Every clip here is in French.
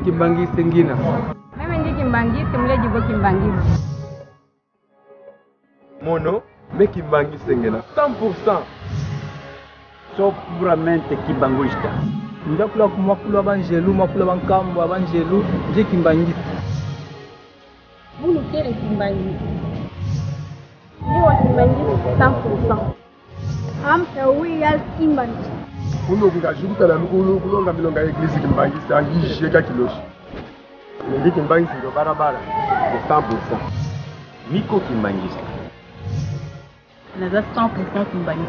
Kimbangi Sengina. Mimi ndi Kimbangi, simule jibo Kimbangi. Mono, me Kimbangi Sengina 100%. So puramente kimbanguista. Ndakula kumakulu abanjelu, makulu abankambo abanjelu, je Kimbangi. Vous kere Kimbangi. Ni wa Kimbangi 100%. Am oui al Kimbangi. Uno kungashukuta la mkulu kulonga milonga eglise Kimbangi sangi sheka kiloshi. Ndi Kimbangi ndo barabara 100%. Miko kimbangista. Naza 100% Kimbangi.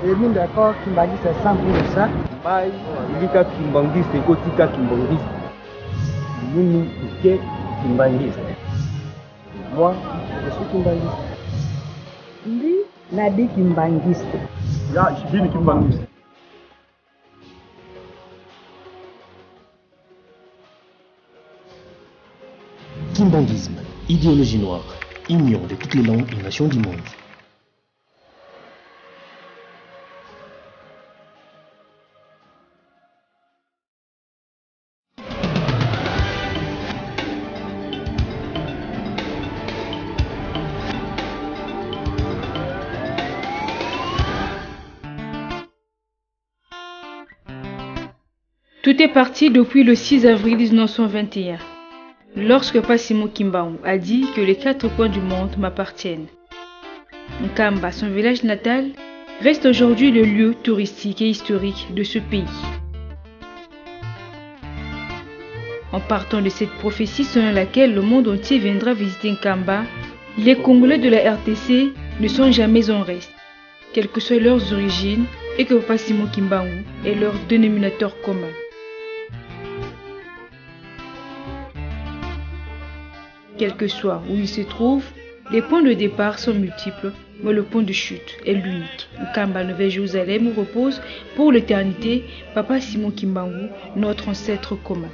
Emi d'accord Kimbangi c'est 100%. Mai, ilika kimbangista, ikotika kimbangista. Muni ike kimbangista. Moi, je suis Kimbangiste. Ndi nadi Kimbangiste. Ya, ich bin Kimbangi. Kimbanguisme, idéologie noire, union de toutes les langues et nations du monde. Tout est parti depuis le 6 avril 1921, lorsque Passimo Kimbangu a dit que les 4 coins du monde m'appartiennent. Nkamba, son village natal, reste aujourd'hui le lieu touristique et historique de ce pays. En partant de cette prophétie selon laquelle le monde entier viendra visiter Nkamba, les Congolais de la RTC ne sont jamais en reste, quelles que soient leurs origines, et que Passimo Kimbangu est leur dénominateur commun. Quel que soit où il se trouve, les points de départ sont multiples, mais le point de chute est l'unique. Nkamba, Nouvelle Jérusalem, où repose pour l'éternité Papa Simon Kimbangu, notre ancêtre commun.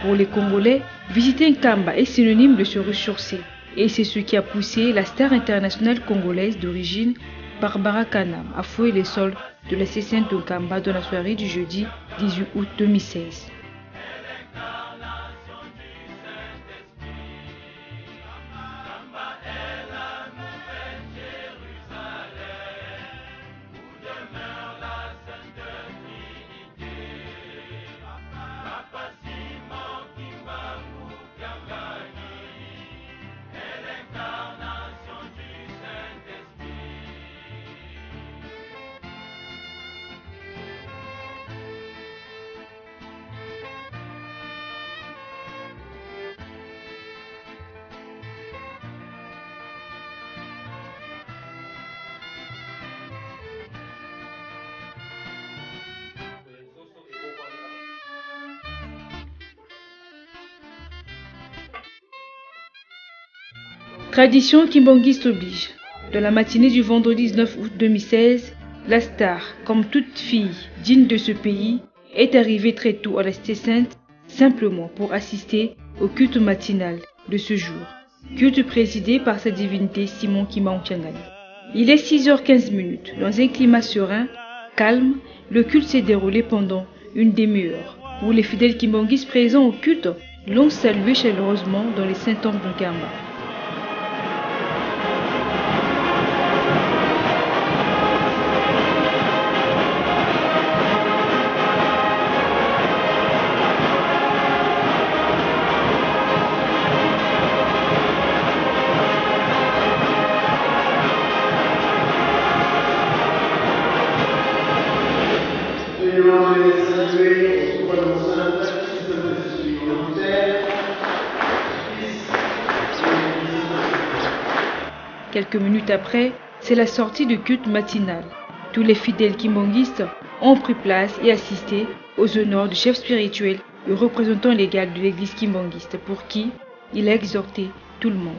Pour les Congolais, visiter Nkamba est synonyme de se ressourcer. Et c'est ce qui a poussé la star internationale congolaise d'origine, Barbara Kanam, à fouiller les sols de la C5 de Nkamba dans la soirée du jeudi 18 août 2016. Tradition kimbanguiste oblige. Dans la matinée du vendredi 19 août 2016, la star, comme toute fille digne de ce pays, est arrivée très tôt à la Cité Sainte, simplement pour assister au culte matinal de ce jour, culte présidé par sa divinité Simon Kimbangu Tiangani. Il est 6h15. Dans un climat serein, calme, le culte s'est déroulé pendant une demi-heure, où les fidèles kimbanguistes présents au culte l'ont salué chaleureusement dans les saints temples de Nkamba. Quelques minutes après, c'est la sortie du culte matinal. Tous les fidèles kimbanguistes ont pris place et assisté aux honneurs du chef spirituel et représentant légal de l'église kimbanguiste pour qui il a exhorté tout le monde.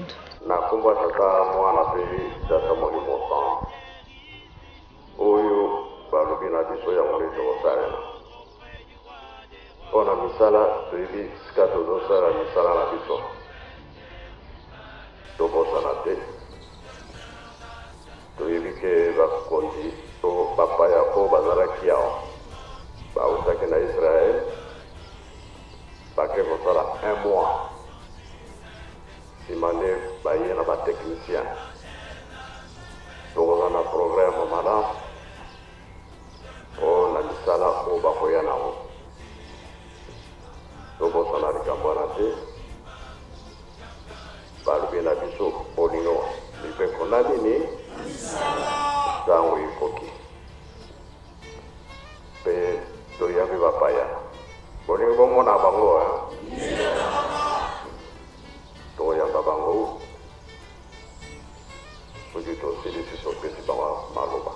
ke bakonzi to bapaya po bazalaki awa bautaki na Israel bake kosala 1 mois nsima nde baye na batechnicien tokoza na programe malamu o na misala oyo bakoya nango tobosana likambo wana te balobi na biso bolingo mipeko na nini ntango ekoki mpe toyambi bapaya bolingi bomona bango tokoyamba bango soki tosilisi sopesi bango maloba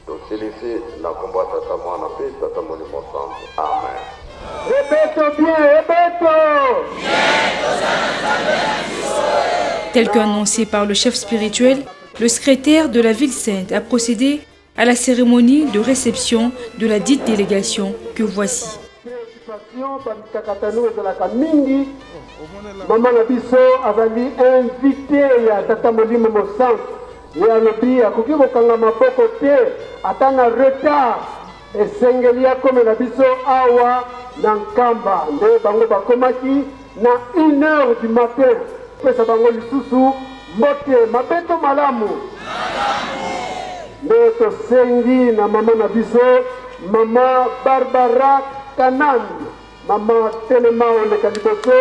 tosilisi na kombo ya tata mwana mpe tata molimo santu amen. Répétons bien, répétons. Tel qu'annoncé par le chef spirituel, le secrétaire de la ville sainte a procédé à la cérémonie de réception de la dite délégation que voici. Maman Nabiso avali invité ya tata molimo mosantu ya lobi akoki kokanga maboko te atanga retard esengeli akome na biso awa na nkamba nde bango bakomaki na 1h du matin pesa bango lisusu mbote mabeto malamu nde tosengi na mama na biso mama Barbara Kanan mama telema oleka liboso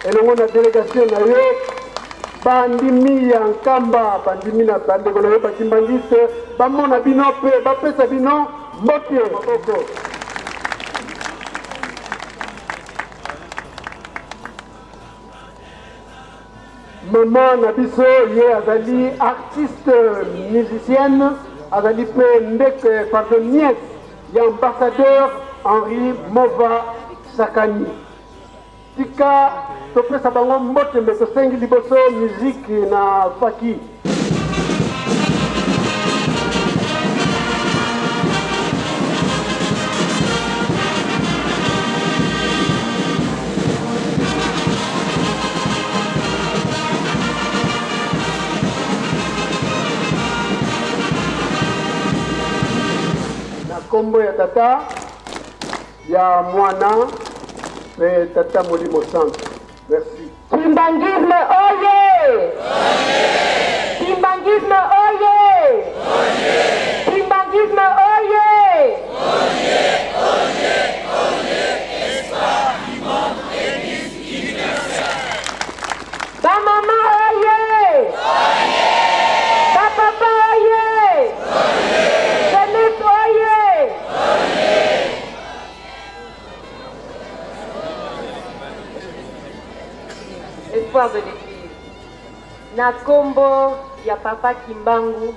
elongo na délégation na yo bandimi ya nkamba bandimi na bandeko na yo bakimbangiste bamona bino mpe bapesa bino mbote maboko. Maman Nabiso ye azali artiste musicienne azali pe ndeke pardon nièce ya ambassadeur Henri Mova Sakani tika topesa bango mbote mbe tosengi liboso musique na faki. Kombo ya tata ya mwana pe tata molimo santu. Merci. Kimbangisme oye! Kimbangisme oye! Kimbangisme oye! Ba mama oye! Ba papa oye! Jeunesse oye! Espoir de l'église. Na kombo ya papa Kimbangu,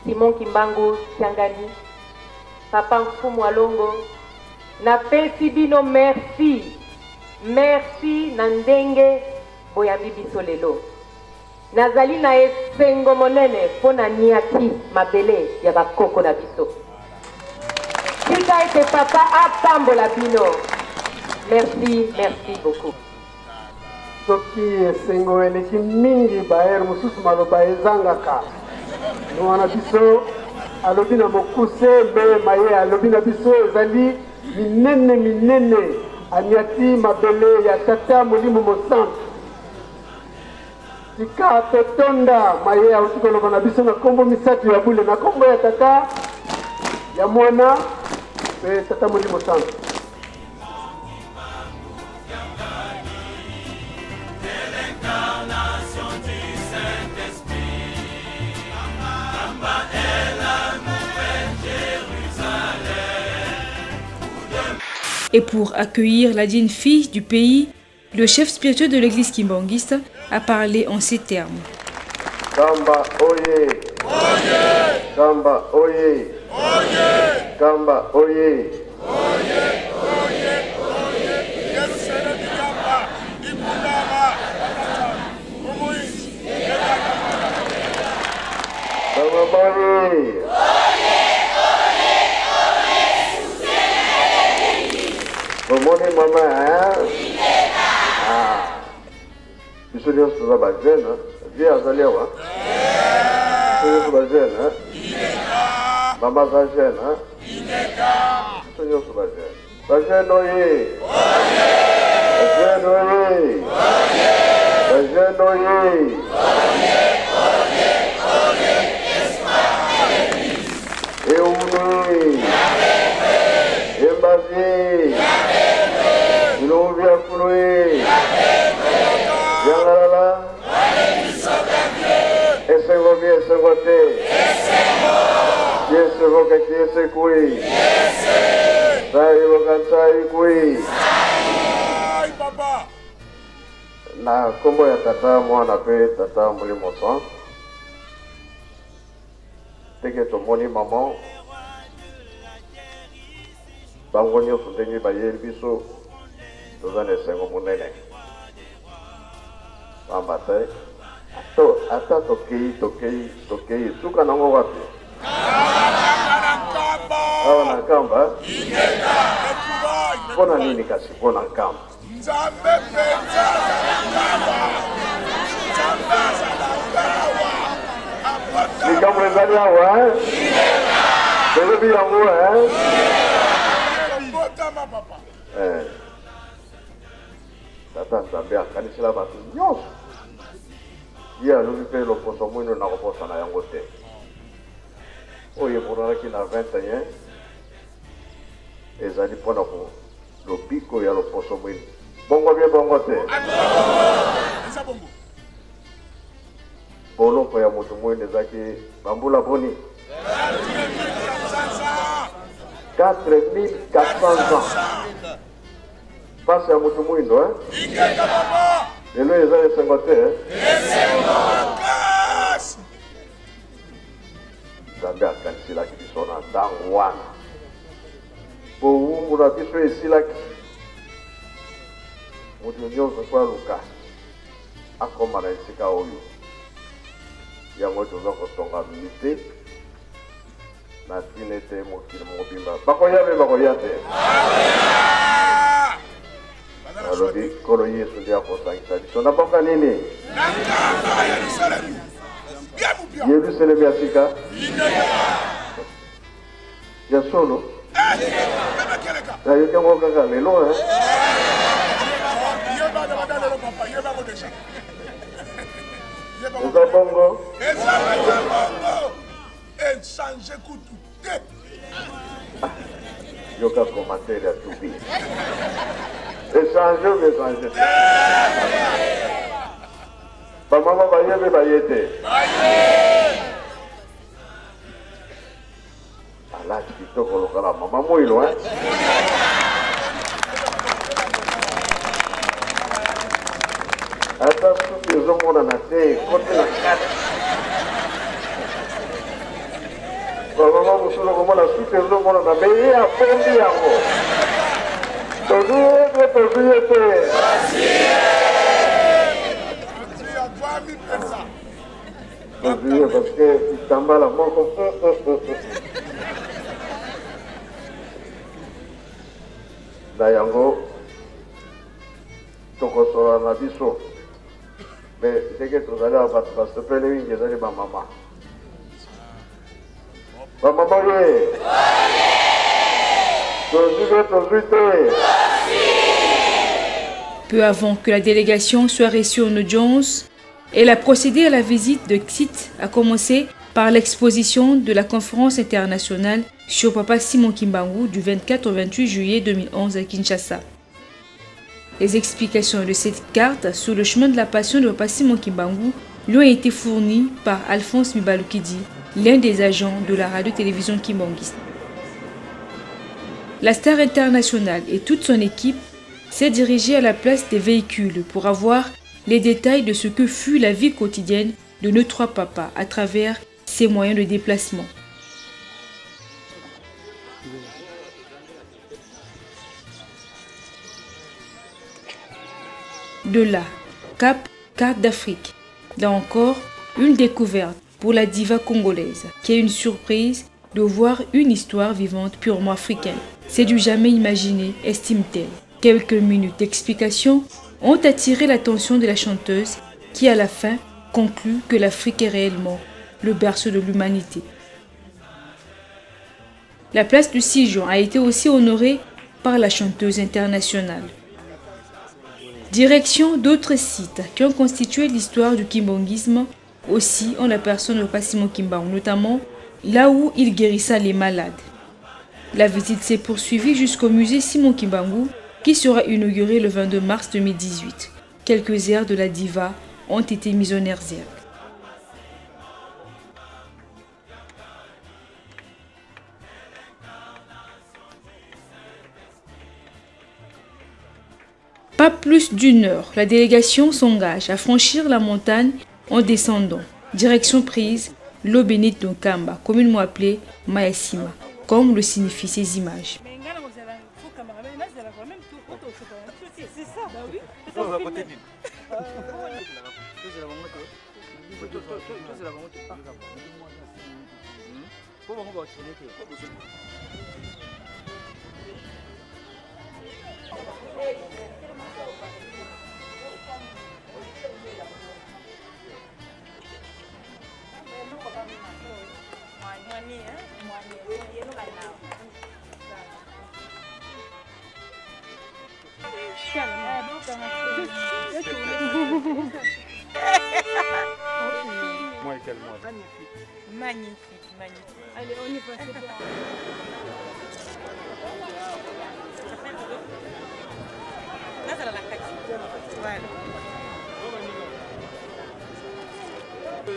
Simon Kimbangu Kiangani, papa Mfumu Alongo, na pesi bino merci. Merci na ndenge boyambi biso lelo. Nazali na esengo monene pona niaki mabele ya bakoko na biso. Tika ete papa atambola bino. Merci, merci beaucoup. Soki esengo eleki mingi baer mosusu maloba ezangaka mwana biso alobi na mokuse mbe maye alobi na biso ezali minene aniati mabele ya tata molimo mosantu tika totonda maye auti koloba na biso na kombo misato ya bule na kombo ya tata ya mwana mpe tata molimo santu. Et pour accueillir la digne fille du pays, le chef spirituel de l'église kimbangiste a parlé en ces termes. Kamba oye! Oye! Kamba oye! Oye! Kamba oye! Oye! Oye! Oye! Yerusalemu Kamba! Ibundama! Umuisi! Kamba oye! Omoni mama biso nyonso toza bajene vie azali awa biso nyonso ba jeune, hein? Maman za jeune, hein? Biso nyonso ba jeune. Ba jeune oye! Ba jeune oye! Ba jeune oye! Euni! Embazi! Ilovia Kului! Yangalala! Esengo bien, esengo te! Yesengo kaki esekui! Sai wakantai kui! Na kombo ya tata mwana pe tata mulimo san. Teke tomoni maman. Bango nyonso ndenge bayeli biso toza na esengo monene. Pamba te ata tokei suka nango wapi? Awa na nkamba? Mpona nini kasi mpona nkamba? Likambo ezali awa, toyebi yango, tata Nzambe akanisela bato nyonso. Ye alobi mpe loposo mwino na koposa na yango te. Oyo ebonanaki na 21 ezali mpona lobiko ya loposo mwino. Bongo bie bongo te. Boloko ya moto mwino ezaki bambula boni. 4400 ans. Pasi ya moto mwindo, lelo eza esengo te. Nzambe akaniselaki biso na ntango wana. Bowumbu na biso esilaki. Moto nyonso po aluka akoma na esika oyo. Yango toza kotonga milite na tina ete mokili mobimba. Bakoya mpe bakoya te. Alobi kolo Yesu nde akosangisa biso na mboka nini? Yerusalemu ya sika ya solo nayoki yango kaka lelo. Eza bongo yoka commentaire ya tubi. Échanger ou échanger? Maman va y aller. Là, tu te coloques la maman muy loin. Attends, tout les hommes ont la terre, côté la carte. Maman, vous savez comment la suite les hommes ont la meilleure à fonder en haut. Parce que il t'emballe la mort comme Dayango, Tokosora Nabiso. Mais c'est que tu allais à parce que tu es allé à ma maman. Ma maman, Peu avant que la délégation soit reçue en audience, elle a procédé à la visite de sites, à commencer par l'exposition de la conférence internationale sur Papa Simon Kimbangu du 24 au 28 juillet 2011 à Kinshasa. Les explications de cette carte sur le chemin de la passion de Papa Simon Kimbangu lui ont été fournies par Alphonse Mibalukidi, l'un des agents de la radio-télévision kimbanguiste. La star internationale et toute son équipe s'est dirigée à la place des véhicules pour avoir les détails de ce que fut la vie quotidienne de nos trois papas à travers ses moyens de déplacement. De là, Cap, carte d'Afrique. Là encore, une découverte pour la diva congolaise, qui est une surprise de voir une histoire vivante purement africaine. C'est du jamais imaginé, estime-t-elle. Quelques minutes d'explication ont attiré l'attention de la chanteuse qui, à la fin, conclut que l'Afrique est réellement le berceau de l'humanité. La place du 6 juin a été aussi honorée par la chanteuse internationale. Direction d'autres sites qui ont constitué l'histoire du kimbongisme aussi en la personne de Papa Simon Kimbangu, notamment là où il guérissa les malades. La visite s'est poursuivie jusqu'au musée Simon Kimbangu qui sera inauguré le 22 mars 2018. Quelques airs de la diva ont été mis en exergue. Pas plus d'une heure, la délégation s'engage à franchir la montagne en descendant. Direction prise, l'eau bénite de Kamba, communément appelée Maesima, comme le signifient ces images. Magnifique, magnifique. Allez, on y va, c'est bon.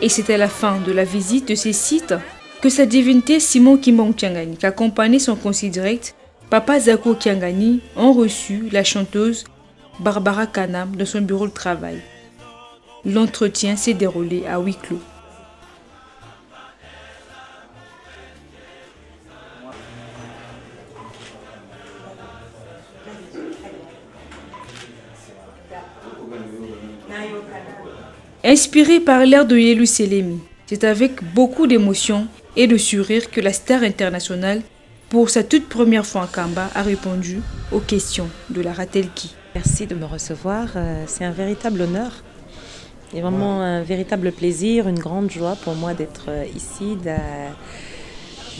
Et c'est à la fin de la visite de ces sites que sa divinité Simon Kimbangu Kiangani, qui accompagnait son conseiller direct, Papa Zako Kiangani, ont reçu la chanteuse Barbara Kanam dans son bureau de travail. L'entretien s'est déroulé à huis clos. Inspiré par l'air de Yelou Selemi, c'est avec beaucoup d'émotion et de sourire que la star internationale, pour sa toute première fois en Kamba, a répondu aux questions de la Ratelki. Merci de me recevoir, c'est un véritable honneur et vraiment un véritable plaisir, une grande joie pour moi d'être ici,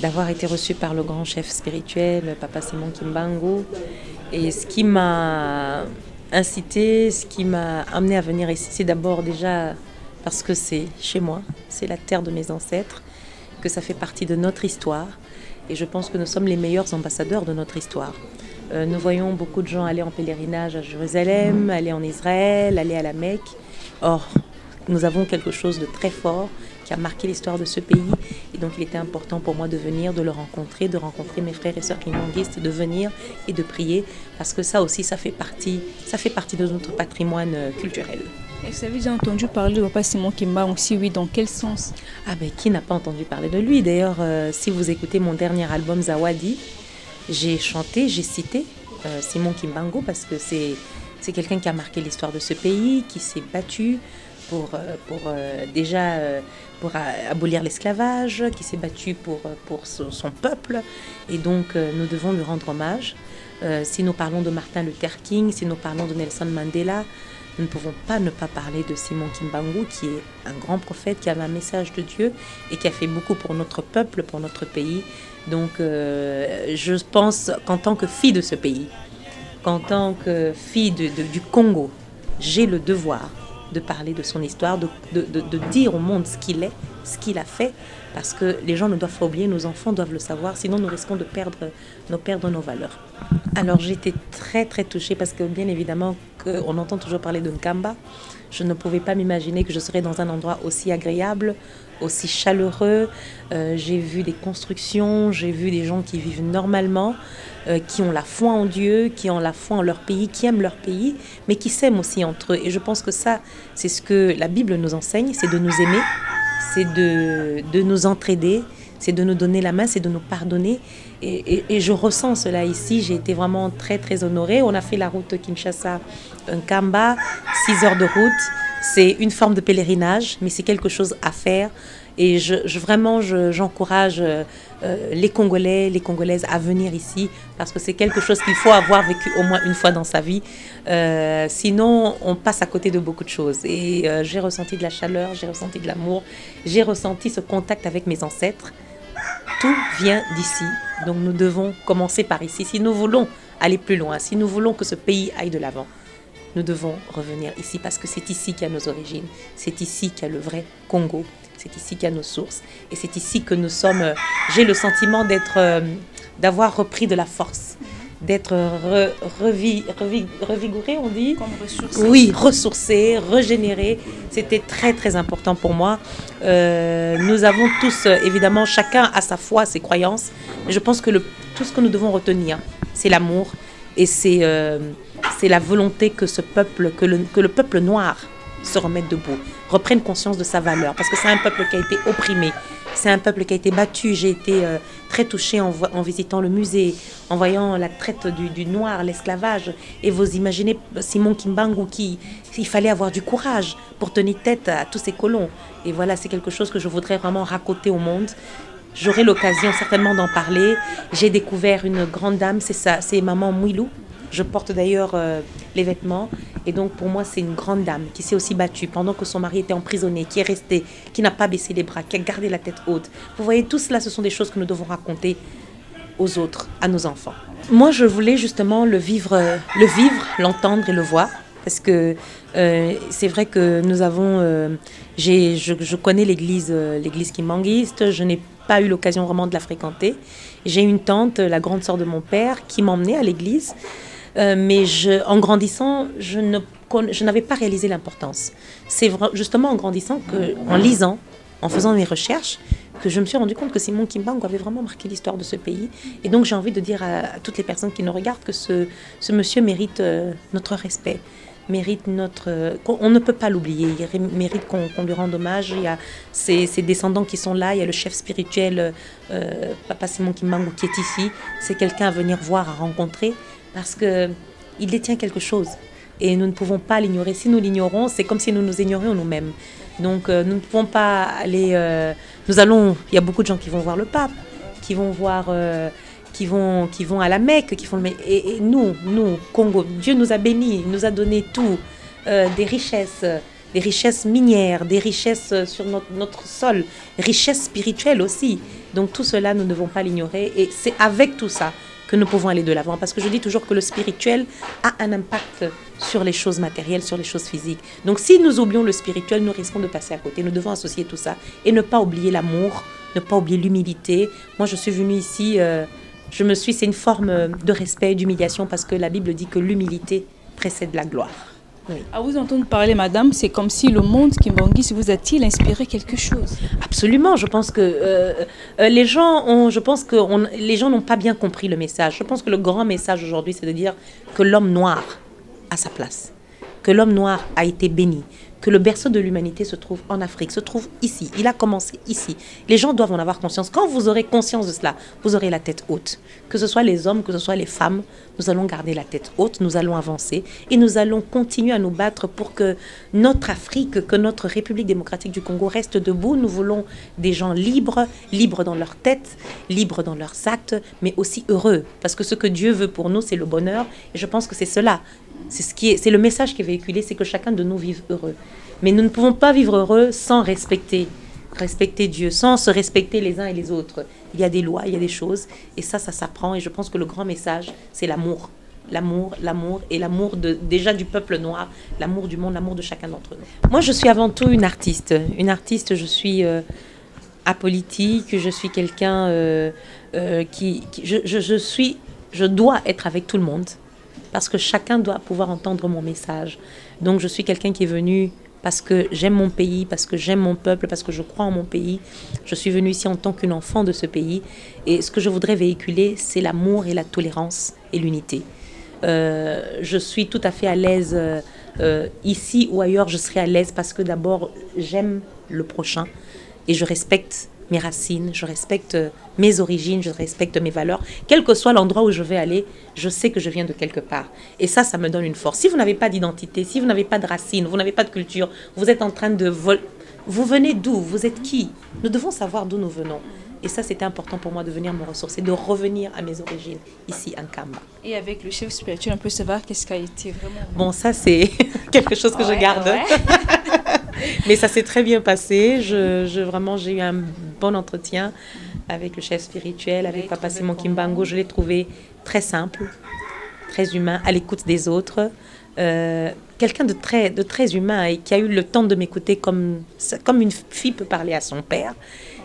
d'avoir été reçu par le grand chef spirituel, Papa Simon Kimbangu. Et ce qui m'a incité, ce qui m'a amené à venir ici, c'est d'abord déjà parce que c'est chez moi, c'est la terre de mes ancêtres, que ça fait partie de notre histoire. Et je pense que nous sommes les meilleurs ambassadeurs de notre histoire. Nous voyons beaucoup de gens aller en pèlerinage à Jérusalem, aller en Israël, aller à la Mecque. Or, nous avons quelque chose de très fort qui a marqué l'histoire de ce pays. Et donc, il était important pour moi de venir, de le rencontrer, de rencontrer mes frères et sœurs kimbanguistes, de venir et de prier. Parce que ça aussi, ça fait partie de notre patrimoine culturel. Est-ce que vous avez déjà entendu parler de Papa Simon Kimbangu? Si oui, dans quel sens? Ah ben, qui n'a pas entendu parler de lui? D'ailleurs, si vous écoutez mon dernier album Zawadi, j'ai chanté, j'ai cité Simon Kimbangu parce que c'est quelqu'un qui a marqué l'histoire de ce pays, qui s'est battu pour abolir l'esclavage, qui s'est battu pour son peuple. Et donc, nous devons lui rendre hommage. Si nous parlons de Martin Luther King, si nous parlons de Nelson Mandela, nous ne pouvons pas ne pas parler de Simon Kimbangu, qui est un grand prophète, qui avait un message de Dieu et qui a fait beaucoup pour notre peuple, pour notre pays. Donc, je pense qu'en tant que fille de ce pays, qu'en tant que fille du Congo, j'ai le devoir de parler de son histoire, de dire au monde ce qu'il est, ce qu'il a fait, parce que les gens ne doivent pas oublier, nos enfants doivent le savoir, sinon nous risquons de perdre nos valeurs. Alors j'étais très très touchée parce que bien évidemment on entend toujours parler de Nkamba. Je ne pouvais pas m'imaginer que je serais dans un endroit aussi agréable, aussi chaleureux. J'ai vu des constructions, j'ai vu des gens qui vivent normalement, qui ont la foi en Dieu, qui ont la foi en leur pays, qui aiment leur pays, mais qui s'aiment aussi entre eux. Et je pense que ça, c'est ce que la Bible nous enseigne, c'est de nous aimer, c'est de nous entraider, c'est de nous donner la main, c'est de nous pardonner. Et je ressens cela ici. J'ai été vraiment très très honorée. On a fait la route Kinshasa-Nkamba, 6 heures de route. C'est une forme de pèlerinage, mais c'est quelque chose à faire. Et vraiment, j'encourage les Congolais, les Congolaises à venir ici parce que c'est quelque chose qu'il faut avoir vécu au moins une fois dans sa vie. Sinon, on passe à côté de beaucoup de choses. Et j'ai ressenti de la chaleur, j'ai ressenti de l'amour, j'ai ressenti ce contact avec mes ancêtres. Tout vient d'ici. Donc nous devons commencer par ici. Si nous voulons aller plus loin, si nous voulons que ce pays aille de l'avant, nous devons revenir ici parce que c'est ici qu'il y a nos origines, c'est ici qu'il y a le vrai Congo, c'est ici qu'il y a nos sources et c'est ici que nous sommes. J'ai le sentiment d'avoir repris de la force, d'être revigoré, on dit. Comme ressourcé. Oui, ressourcé, régénéré. C'était très très important pour moi. Nous avons tous, évidemment, chacun a sa foi, ses croyances. Mais je pense que tout ce que nous devons retenir, c'est l'amour et c'est la volonté que ce peuple, que le peuple noir se remette debout, reprenne conscience de sa valeur. Parce que c'est un peuple qui a été opprimé, c'est un peuple qui a été battu. J'ai été très touchée en visitant le musée, en voyant la traite du noir, l'esclavage. Et vous imaginez Simon Kimbangu il fallait avoir du courage pour tenir tête à tous ces colons. Et voilà, c'est quelque chose que je voudrais vraiment raconter au monde. J'aurai l'occasion certainement d'en parler. J'ai découvert une grande dame, c'est maman Mouilou. Je porte d'ailleurs les vêtements. Et donc pour moi, c'est une grande dame qui s'est aussi battue pendant que son mari était emprisonné, qui est resté, qui n'a pas baissé les bras, qui a gardé la tête haute. Vous voyez, tout cela, ce sont des choses que nous devons raconter aux autres, à nos enfants. Moi, je voulais justement le vivre, l'entendre et le voir. Parce que c'est vrai que nous avons... je connais l'église kimbanguiste, je n'ai pas eu l'occasion vraiment de la fréquenter. J'ai une tante, la grande sœur de mon père, qui m'emmenait à l'église. Mais en grandissant, je n'avais pas réalisé l'importance. C'est justement en grandissant, en lisant, en faisant mes recherches, que je me suis rendu compte que Simon Kimbangu avait vraiment marqué l'histoire de ce pays. Et donc j'ai envie de dire à toutes les personnes qui nous regardent que ce monsieur mérite notre respect, mérite on ne peut pas l'oublier, il mérite qu'on lui rende hommage. Il y a ses descendants qui sont là, il y a le chef spirituel, Papa Simon Kimbangu, qui est ici. C'est quelqu'un à venir voir, à rencontrer, parce qu'il détient quelque chose. Et nous ne pouvons pas l'ignorer. Si nous l'ignorons, c'est comme si nous nous ignorions nous-mêmes. Donc nous ne pouvons pas aller... il y a beaucoup de gens qui vont voir le pape, qui vont voir... qui vont à la Mecque, et nous, Congo, Dieu nous a bénis, il nous a donné tout, des richesses minières, des richesses sur notre sol, richesses spirituelles aussi. Donc tout cela, nous ne devons pas l'ignorer, et c'est avec tout ça que nous pouvons aller de l'avant. Parce que je dis toujours que le spirituel a un impact sur les choses matérielles, sur les choses physiques. Donc si nous oublions le spirituel, nous risquons de passer à côté. Nous devons associer tout ça et ne pas oublier l'amour, ne pas oublier l'humilité. Moi, je suis venue ici... c'est une forme de respect, d'humiliation, parce que la Bible dit que l'humilité précède la gloire. Oui. À vous entendre parler, madame, c'est comme si le monde kimbanguiste vous a-t-il inspiré quelque chose? Absolument, je pense que les gens n'ont pas bien compris le message. Je pense que le grand message aujourd'hui, c'est de dire que l'homme noir a sa place, que l'homme noir a été béni, que le berceau de l'humanité se trouve en Afrique, se trouve ici. Il a commencé ici. Les gens doivent en avoir conscience. Quand vous aurez conscience de cela, vous aurez la tête haute. Que ce soit les hommes, que ce soit les femmes, nous allons garder la tête haute, nous allons avancer et nous allons continuer à nous battre pour que notre Afrique, que notre République démocratique du Congo reste debout. Nous voulons des gens libres, libres dans leur tête, libres dans leurs actes, mais aussi heureux. Parce que ce que Dieu veut pour nous, c'est le bonheur. Et je pense que c'est cela. C'est le message qui est véhiculé, c'est que chacun de nous vive heureux. Mais nous ne pouvons pas vivre heureux sans respecter Dieu, sans se respecter les uns et les autres. Il y a des lois, il y a des choses, et ça s'apprend. Et je pense que le grand message, c'est l'amour. L'amour, et l'amour déjà du peuple noir, l'amour du monde, l'amour de chacun d'entre nous. Moi, je suis avant tout une artiste. Une artiste, je suis apolitique, je suis quelqu'un je dois être avec tout le monde. Parce que chacun doit pouvoir entendre mon message. Donc je suis quelqu'un qui est venu parce que j'aime mon pays, parce que j'aime mon peuple, parce que je crois en mon pays. Je suis venue ici en tant qu'une enfant de ce pays. Et ce que je voudrais véhiculer, c'est l'amour et la tolérance et l'unité. Je suis tout à fait à l'aise ici ou ailleurs, je serai à l'aise parce que d'abord, j'aime le prochain et je respecte mes racines, je respecte mes origines, je respecte mes valeurs. Quel que soit l'endroit où je vais aller, je sais que je viens de quelque part. Et ça me donne une force. Si vous n'avez pas d'identité, si vous n'avez pas de racines, vous n'avez pas de culture, vous êtes en train de vous venez d'où? Vous êtes qui? Nous devons savoir d'où nous venons. Et ça, c'était important pour moi de venir me ressourcer, de revenir à mes origines, ici, en Kamba. Et avec le chef spirituel, on peut savoir qu'est-ce qui a été vraiment... Bon, ça, c'est quelque chose que je garde. Ouais. Mais ça s'est très bien passé. Vraiment, j'ai eu un bon entretien avec le chef spirituel, avec Papa Simon Kimbangu. Je l'ai trouvé très simple, très humain, à l'écoute des autres. Quelqu'un de très humain et qui a eu le temps de m'écouter comme une fille peut parler à son père.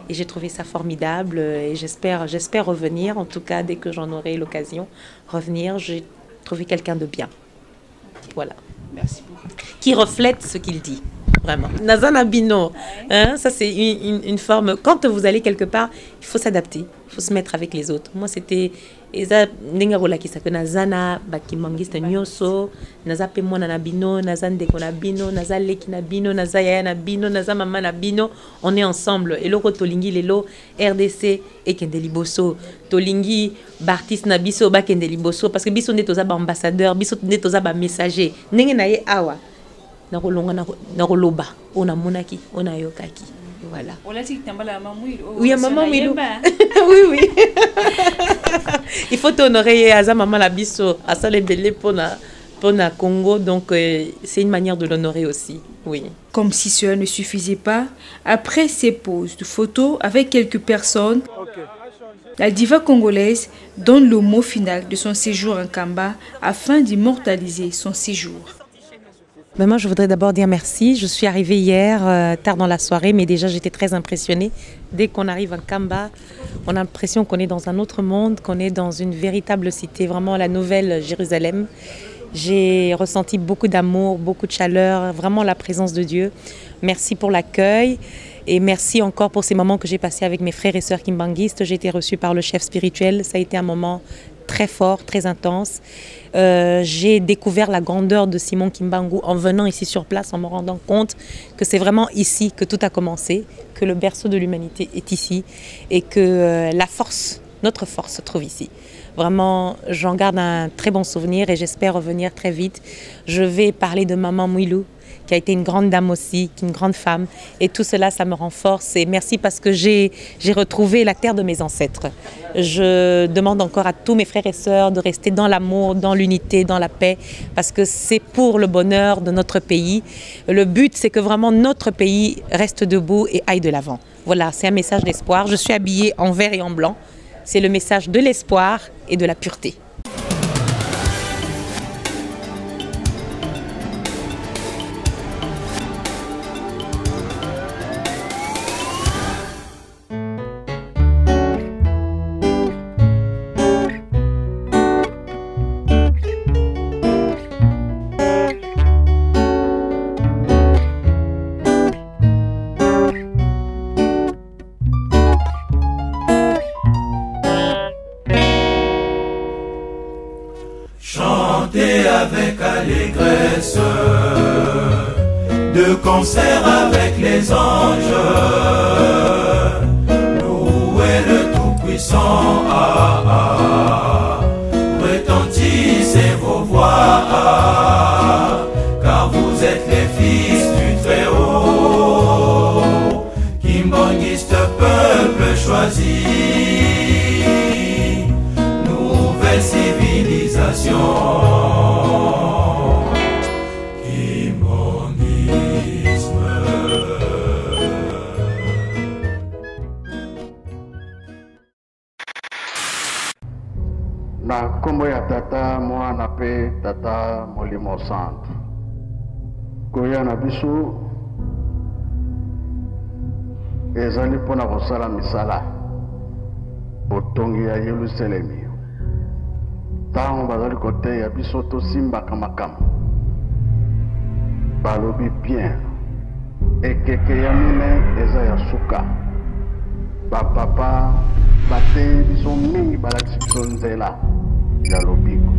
Et j'ai trouvé ça formidable et j'espère revenir, en tout cas dès que j'en aurai l'occasion, revenir. J'ai trouvé quelqu'un de bien. Voilà. Merci beaucoup. Qui reflète ce qu'il dit, vraiment. Nazana Bino, hein, ça c'est une forme... Quand vous allez quelque part, il faut s'adapter, il faut se mettre avec les autres. Moi c'était... Eza nenga rola kisaka nazana bakimangiste nyoso naza pe mwana na bino naza ndeko na bino naza leki na bino naza yaya na bino naza mama na bino, on est ensemble. Et loko tolingi lelo RDC et kende liboso tolingi bartiste na biso ba kende liboso parce que biso nde toza ba ambassadeur, biso nde toza ba messager ndenge na ye awa na kolonga na koloba ona monaki ona yokaki. Voilà. Oui, à maman Milou. Oui. Il faut honorer Aza maman la biso, à ça les belé pour na Congo, donc c'est une manière de l'honorer aussi. Oui. Comme si cela ne suffisait pas, après ces poses de photos avec quelques personnes, la diva congolaise donne le mot final de son séjour en Kamba afin d'immortaliser son séjour. Ben moi, je voudrais d'abord dire merci. Je suis arrivée hier, tard dans la soirée, mais déjà j'étais très impressionnée. Dès qu'on arrive à Kamba, on a l'impression qu'on est dans un autre monde, qu'on est dans une véritable cité, vraiment la nouvelle Jérusalem. J'ai ressenti beaucoup d'amour, beaucoup de chaleur, vraiment la présence de Dieu. Merci pour l'accueil et merci encore pour ces moments que j'ai passés avec mes frères et sœurs kimbanguistes. J'ai été reçue par le chef spirituel. Ça a été un moment très fort, très intense. J'ai découvert la grandeur de Simon Kimbangu en venant ici sur place, en me rendant compte que c'est vraiment ici que tout a commencé, que le berceau de l'humanité est ici et que la force, notre force se trouve ici. Vraiment, j'en garde un très bon souvenir et j'espère revenir très vite. Je vais parler de Maman Mwilou, qui a été une grande dame aussi, une grande femme. Et tout cela, ça me renforce. Et merci parce que j'ai retrouvé la terre de mes ancêtres. Je demande encore à tous mes frères et sœurs de rester dans l'amour, dans l'unité, dans la paix, parce que c'est pour le bonheur de notre pays. Le but, c'est que vraiment notre pays reste debout et aille de l'avant. Voilà, c'est un message d'espoir. Je suis habillée en vert et en blanc. C'est le message de l'espoir et de la pureté. Avec allégresse, de concert avec les anges, louez le Tout-Puissant, retentissez vos voix, car vous êtes les fils du Très-Haut, Kimbanguiste peuple choisi, nouvelle civilisation. Na kombo ya tata mwana pe tata molimo santu koya na biso ezali mpona kosala misala botongi ya Yerusalemi ntango bazali koteya biso tosimbaka makambo balobi bien ekeke ya mine eza ya suka bapapa bateyi biso mingi balakisi biso nzela ya lobiko.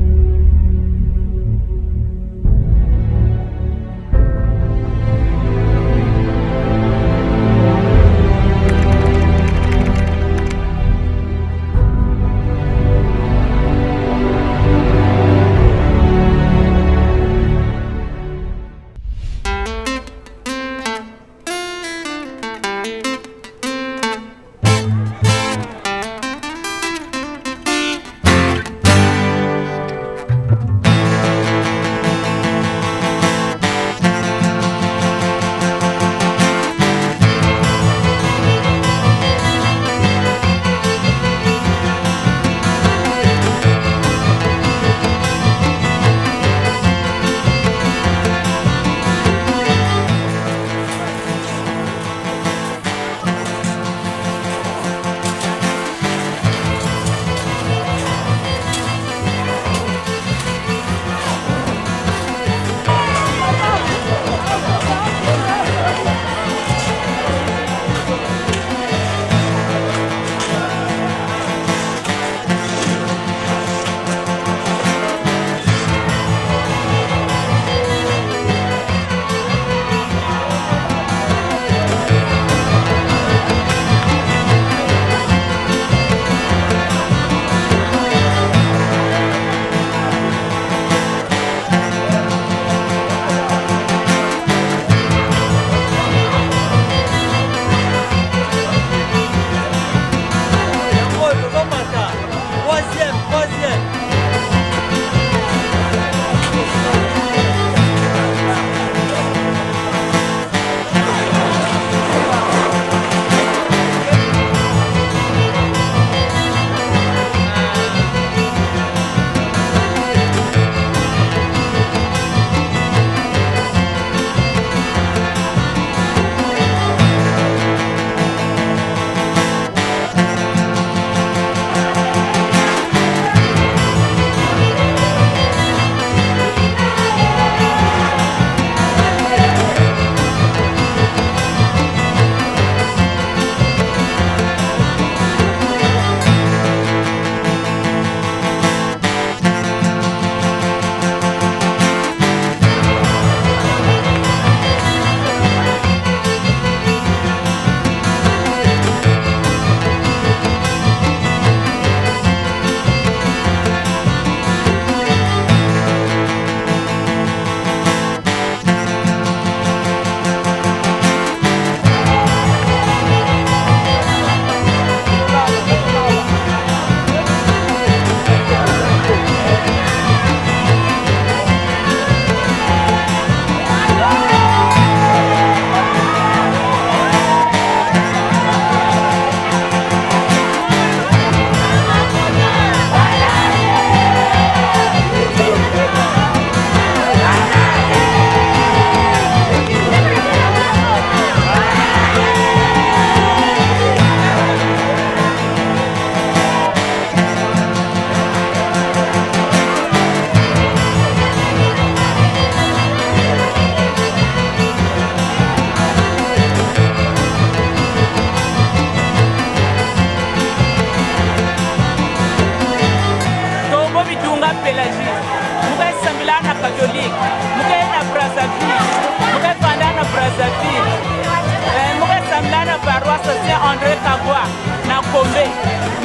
bwa na kombe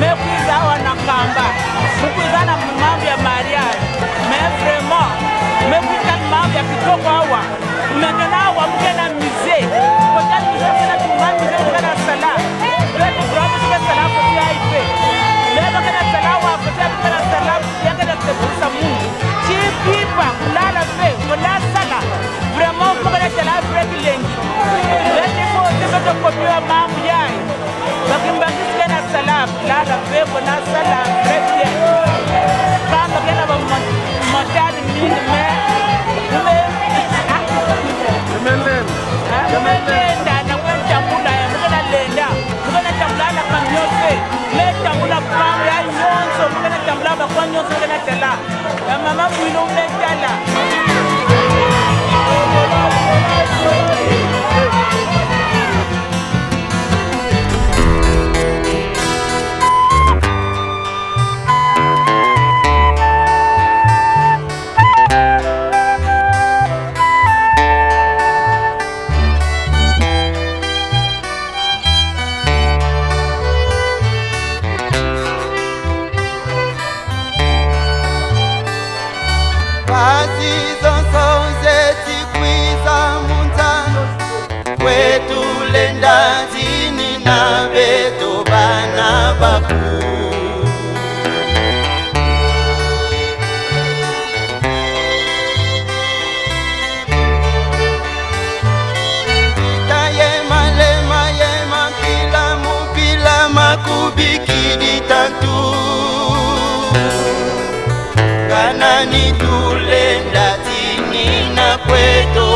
mekuiza awa na kamba mukuiza na mambo ya mariage mais vraiment mekuiza mambo ya kitoko awa maintenant awa mkena musée peut-être musée kena tuma musée kena sala peut-être vraiment kena sala pour y arriver mais kena sala wa peut-être kena sala ya kena tebusa mungu chipipa kulala fe kula sala vraiment kena sala break lengi mais faut te kopia mambo yai bakimbangisi kena sala lala fe kena sala break lengi kama kena ba montani mingi mais Lenda na kwenda mula ya mkana lenda mkana tambula na kanyose le tambula pamwe ya nyonso mkana tambula ba kwa nyonso mkana tela ya mama mwino mletala Kanani tulenda tini na kweto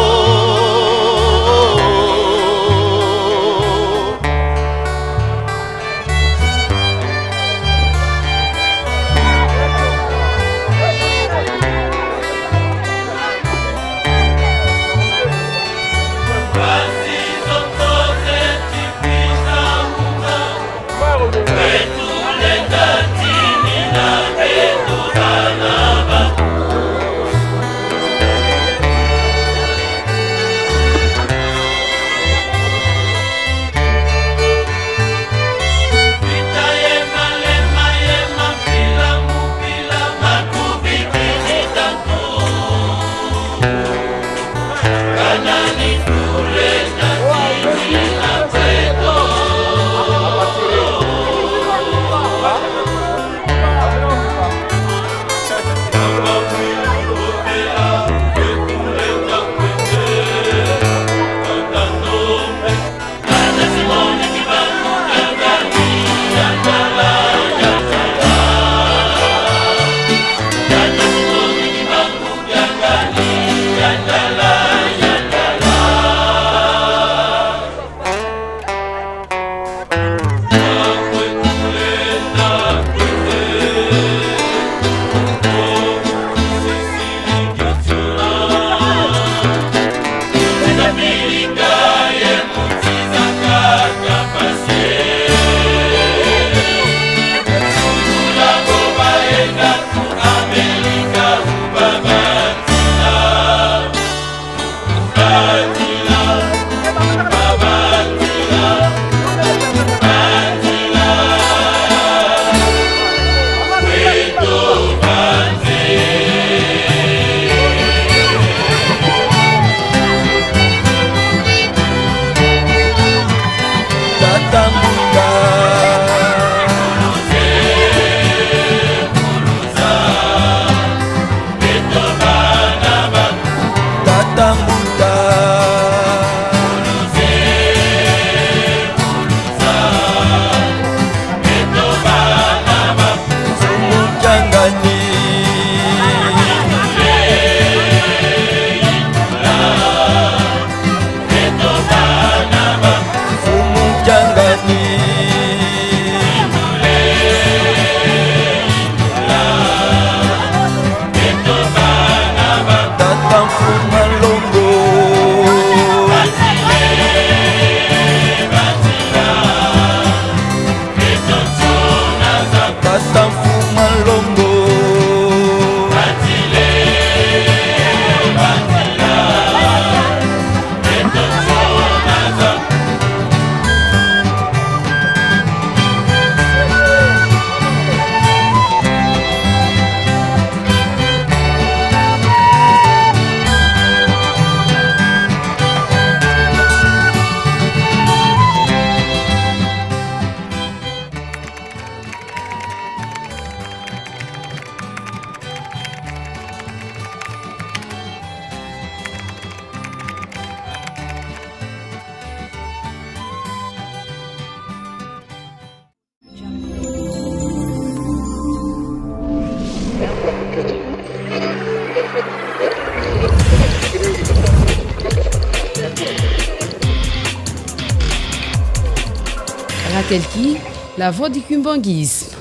Kelki, la voix du kimbanguisme.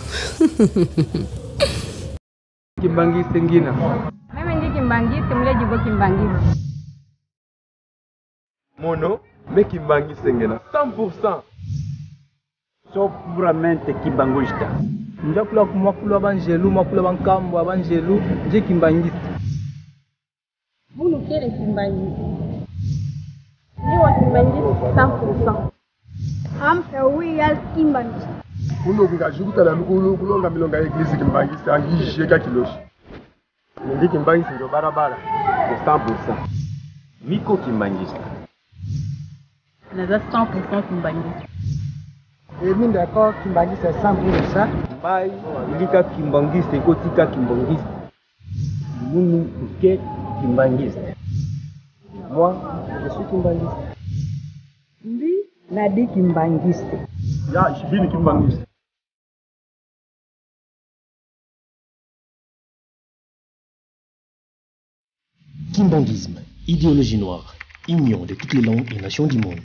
Kimbangiste ngina. Mimi ndi kimbangiste, mle jibo kimbangiste. Mono, me kimbangiste ngina 100%. So puramente kimbanguista. Njakula kumakulu abanjelu, makulu abankambo abanjelu, nje kimbangiste. Bunu kele kimbangiste. Ni wa kimbangiste 100%. Oui, al kimbangiste. Uno kungajukuta na kulonga milonga ya eglise kimbangiste angisheka kiloshi. Ndi kimbangiste ndo barabara 100%. Miko kimbangiste. Naza 100% kimbangiste. Emi d'accord kimbangiste 100%. Bai, ilika kimbangiste kotika kimbangiste. Munu uke kimbangiste. Moi, je suis kimbangiste. Ndi nadi kimbangiste. Ja, ich bin kimbangiste. Kimbanguisme, idéologie noire, union de toutes les langues et nations du monde.